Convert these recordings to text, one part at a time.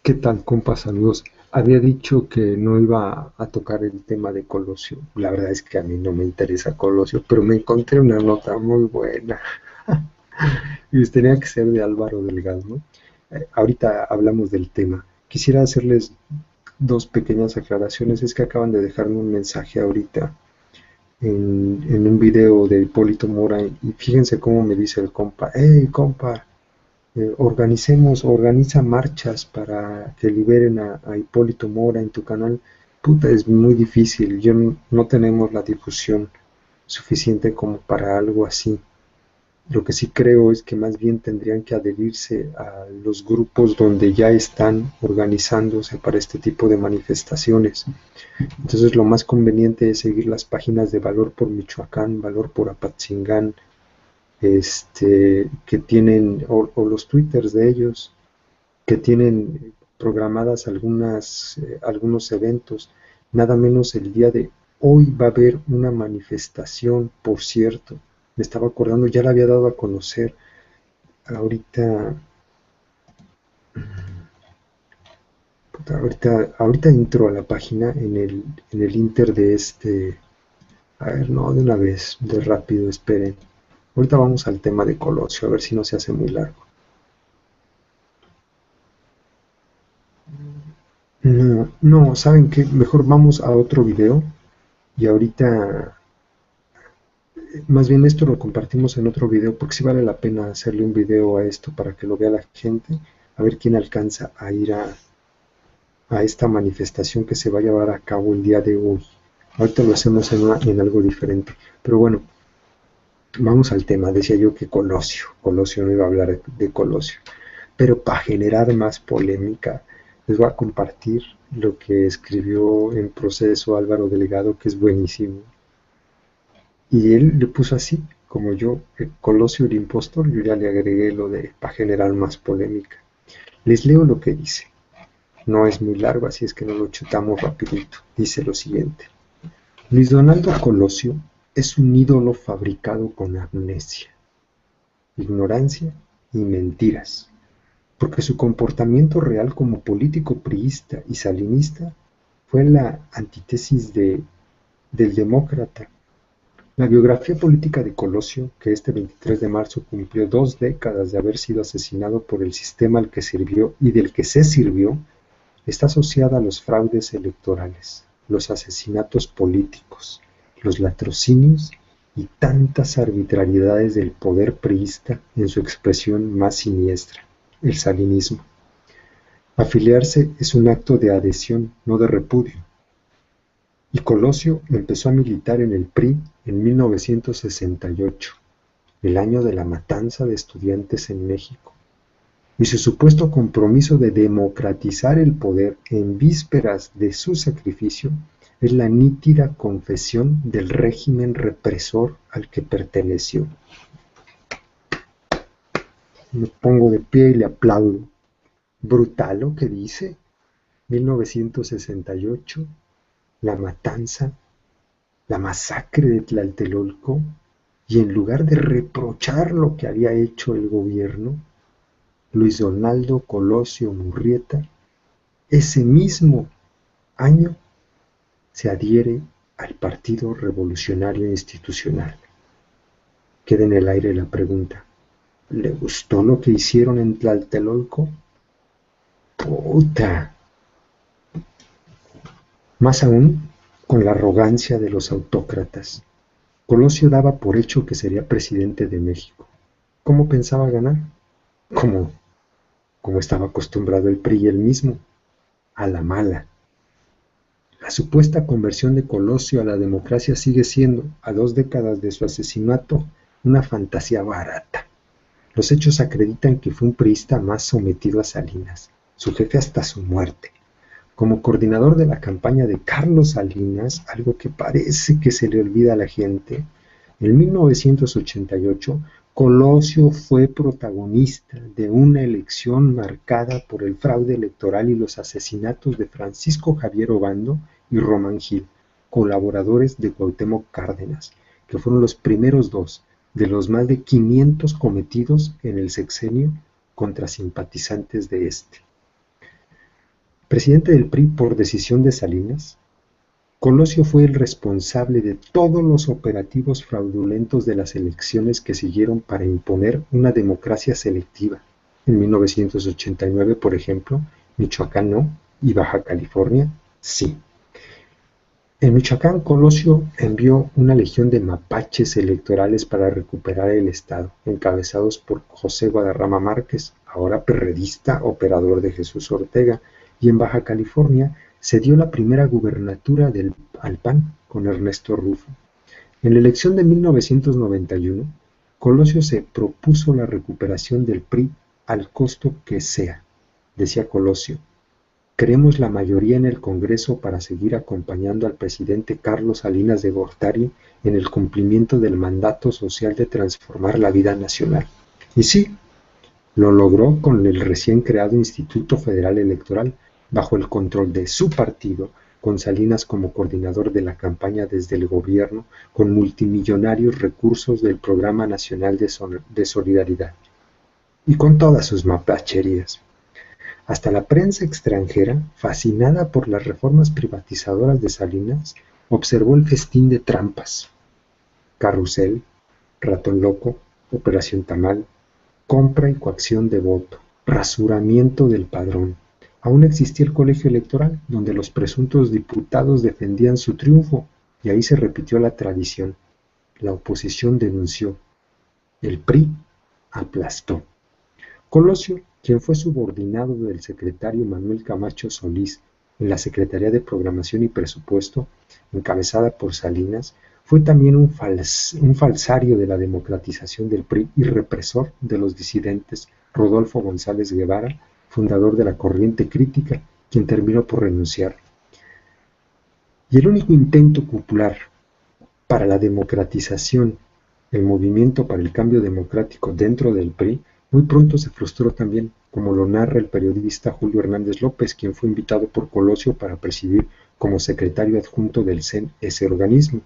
¿Qué tal, compa? Saludos. Había dicho que no iba a tocar el tema de Colosio. La verdad es que a mí no me interesa Colosio, pero me encontré una nota muy buena. Y tenía que ser de Álvaro Delgado, ¿no? Ahorita hablamos del tema. Quisiera hacerles dos pequeñas aclaraciones. Es que acaban de dejarme un mensaje ahorita en un video de Hipólito Mora y fíjense cómo me dice el compa. ¡Hey, compa! Organiza marchas para que liberen a Hipólito Mora en tu canal. Puta, es muy difícil. No tenemos la difusión suficiente como para algo así. Lo que sí creo es que más bien tendrían que adherirse a los grupos donde ya están organizándose para este tipo de manifestaciones. Entonces lo más conveniente es seguir las páginas de Valor por Michoacán, Valor por Apatzingán, que tienen, o los twitters de ellos, que tienen programadas algunos eventos. Nada menos el día de hoy va a haber una manifestación, por cierto. Me estaba acordando, ya la había dado a conocer. Ahorita, ahorita entro a la página en el Inter de a ver, no, de una vez, de rápido, esperen. Ahorita vamos al tema de Colosio, a ver si no se hace muy largo. No, no, ¿saben qué? Mejor vamos a otro video y ahorita, más bien esto lo compartimos en otro video porque sí vale la pena hacerle un video a esto para que lo vea la gente, a ver quién alcanza a ir a esta manifestación que se va a llevar a cabo el día de hoy. Ahorita lo hacemos en algo diferente, pero bueno, vamos al tema. Decía yo que Colosio no iba a hablar de Colosio, pero para generar más polémica les voy a compartir lo que escribió en Proceso Álvaro Delgado, que es buenísimo. Y él le puso así, como yo, Colosio el impostor, yo ya le agregué lo de para generar más polémica. Les leo lo que dice. No es muy largo, así es que no lo chutamos rapidito. Dice lo siguiente. Luis Donaldo Colosio es un ídolo fabricado con amnesia, ignorancia y mentiras, porque su comportamiento real como político priista y salinista fue la antítesis del demócrata. La biografía política de Colosio, que este 23 de marzo cumplió 2 décadas de haber sido asesinado por el sistema al que sirvió y del que se sirvió, está asociada a los fraudes electorales, los asesinatos políticos, los latrocinios y tantas arbitrariedades del poder priista en su expresión más siniestra, el salinismo. Afiliarse es un acto de adhesión, no de repudio. Y Colosio empezó a militar en el PRI en 1968, el año de la matanza de estudiantes en México, y su supuesto compromiso de democratizar el poder en vísperas de su sacrificio es la nítida confesión del régimen represor al que perteneció. Me pongo de pie y le aplaudo. Brutal lo que dice. 1968, la matanza, la masacre de Tlatelolco, y en lugar de reprochar lo que había hecho el gobierno, Luis Donaldo Colosio Murrieta, ese mismo año se adhiere al Partido Revolucionario Institucional. Queda en el aire la pregunta, ¿le gustó lo que hicieron en Tlatelolco? ¡Puta! Más aún, con la arrogancia de los autócratas. Colosio daba por hecho que sería presidente de México. ¿Cómo pensaba ganar? Como estaba acostumbrado el PRI y él mismo, a la mala. La supuesta conversión de Colosio a la democracia sigue siendo, a 2 décadas de su asesinato, una fantasía barata. Los hechos acreditan que fue un priista más sometido a Salinas, su jefe hasta su muerte. Como coordinador de la campaña de Carlos Salinas, algo que parece que se le olvida a la gente, en 1988, Colosio fue protagonista de una elección marcada por el fraude electoral y los asesinatos de Francisco Javier Obando y Román Gil, colaboradores de Cuauhtémoc Cárdenas, que fueron los primeros dos de los más de 500 cometidos en el sexenio contra simpatizantes de este. Presidente del PRI por decisión de Salinas, Colosio fue el responsable de todos los operativos fraudulentos de las elecciones que siguieron para imponer una democracia selectiva. En 1989, por ejemplo, Michoacán no, y Baja California sí. En Michoacán, Colosio envió una legión de mapaches electorales para recuperar el estado, encabezados por José Guadarrama Márquez, ahora perredista, operador de Jesús Ortega, y en Baja California se dio la primera gubernatura al PAN con Ernesto Rufo. En la elección de 1991, Colosio se propuso la recuperación del PRI al costo que sea. Decía Colosio: queremos la mayoría en el Congreso para seguir acompañando al presidente Carlos Salinas de Gortari en el cumplimiento del mandato social de transformar la vida nacional. Y sí, lo logró con el recién creado Instituto Federal Electoral, bajo el control de su partido, con Salinas como coordinador de la campaña desde el gobierno, con multimillonarios recursos del Programa Nacional de Solidaridad, y con todas sus mapacherías. Hasta la prensa extranjera, fascinada por las reformas privatizadoras de Salinas, observó el festín de trampas: carrusel, ratón loco, operación tamal, compra y coacción de voto, rasuramiento del padrón. Aún existía el colegio electoral, donde los presuntos diputados defendían su triunfo, y ahí se repitió la tradición. La oposición denunció. El PRI aplastó. Colosio, quien fue subordinado del secretario Manuel Camacho Solís en la Secretaría de Programación y Presupuesto, encabezada por Salinas, fue también un falsario de la democratización del PRI y represor de los disidentes. Rodolfo González Guevara, fundador de la Corriente Crítica, quien terminó por renunciar. Y el único intento popular para la democratización, el movimiento para el cambio democrático dentro del PRI, muy pronto se frustró también, como lo narra el periodista Julio Hernández López, quien fue invitado por Colosio para presidir como secretario adjunto del CEN ese organismo.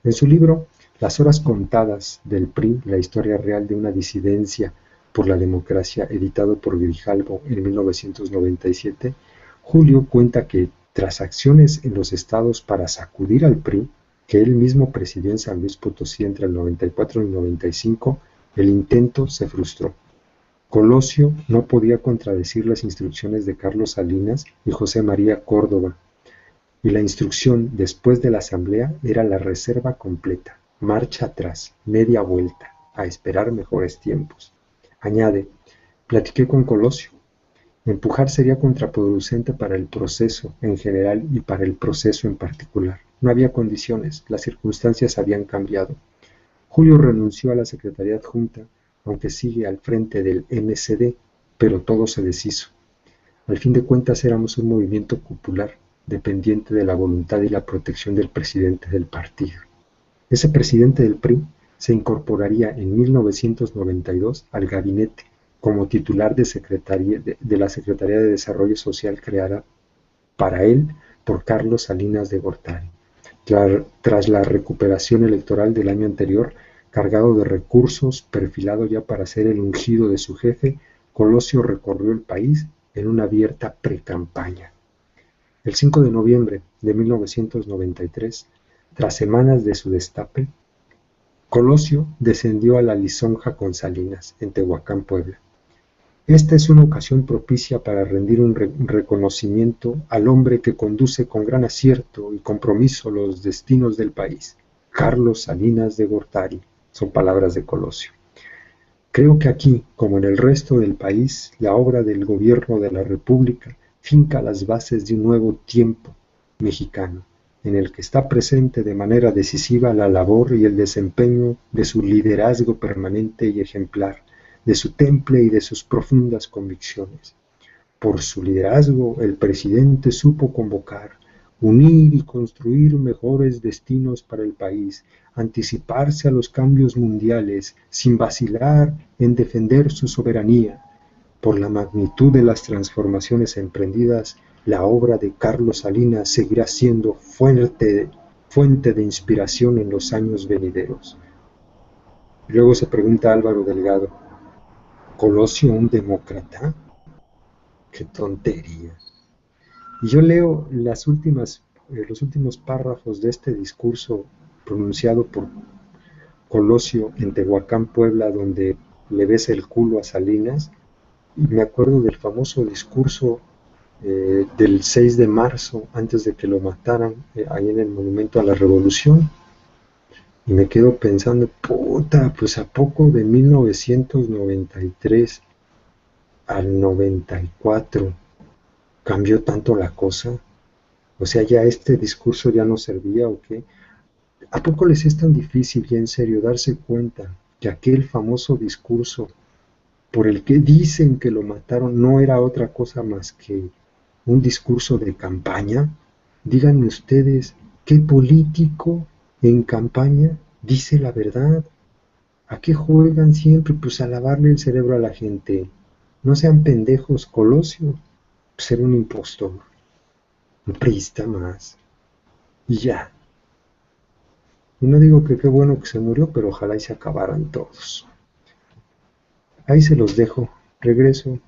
En su libro Las horas contadas del PRI, la historia real de una disidencia por la democracia, editado por Grijalvo en 1997, Julio cuenta que, tras acciones en los estados para sacudir al PRI, que él mismo presidió en San Luis Potosí entre el 94 y el 95, el intento se frustró. Colosio no podía contradecir las instrucciones de Carlos Salinas y José María Córdoba, y la instrucción después de la asamblea era la reserva completa, marcha atrás, media vuelta, a esperar mejores tiempos. Añade: platiqué con Colosio. Empujar sería contraproducente para el proceso en general y para el proceso en particular. No había condiciones, las circunstancias habían cambiado. Julio renunció a la Secretaría Adjunta, aunque sigue al frente del MCD, pero todo se deshizo. Al fin de cuentas éramos un movimiento popular, dependiente de la voluntad y la protección del presidente del partido. Ese presidente del PRI se incorporaría en 1992 al gabinete como titular de la Secretaría de Desarrollo Social creada para él por Carlos Salinas de Gortari. Tras la recuperación electoral del año anterior, cargado de recursos, perfilado ya para ser el ungido de su jefe, Colosio recorrió el país en una abierta precampaña. El 5 de noviembre de 1993, tras semanas de su destape, Colosio descendió a la Lisonja con Salinas, en Tehuacán, Puebla. Esta es una ocasión propicia para rendir un reconocimiento al hombre que conduce con gran acierto y compromiso los destinos del país, Carlos Salinas de Gortari. Son palabras de Colosio. Creo que aquí, como en el resto del país, la obra del gobierno de la República finca las bases de un nuevo tiempo mexicano, en el que está presente de manera decisiva la labor y el desempeño de su liderazgo permanente y ejemplar, de su temple y de sus profundas convicciones. Por su liderazgo, el presidente supo convocar, unir y construir mejores destinos para el país, anticiparse a los cambios mundiales sin vacilar en defender su soberanía. Por la magnitud de las transformaciones emprendidas, la obra de Carlos Salinas seguirá siendo fuente de inspiración en los años venideros. Luego se pregunta Álvaro Delgado: ¿Colosio un demócrata? ¡Qué tontería! Y yo leo los últimos párrafos de este discurso pronunciado por Colosio en Tehuacán, Puebla, donde le besa el culo a Salinas, y me acuerdo del famoso discurso del 6 de marzo, antes de que lo mataran, ahí en el Monumento a la Revolución, y me quedo pensando, puta, pues a poco de 1993 al 94 cambió tanto la cosa. O sea, ya este discurso ya no servía o qué. ¿A poco les es tan difícil y en serio darse cuenta que aquel famoso discurso por el que dicen que lo mataron no era otra cosa más que un discurso de campaña? Díganme ustedes, ¿qué político en campaña dice la verdad? ¿A qué juegan siempre? Pues a lavarle el cerebro a la gente. No sean pendejos, Colosio. Ser un impostor, un priista más. Y ya. Y no digo que qué bueno que se murió, pero ojalá y se acabaran todos. Ahí se los dejo. Regreso.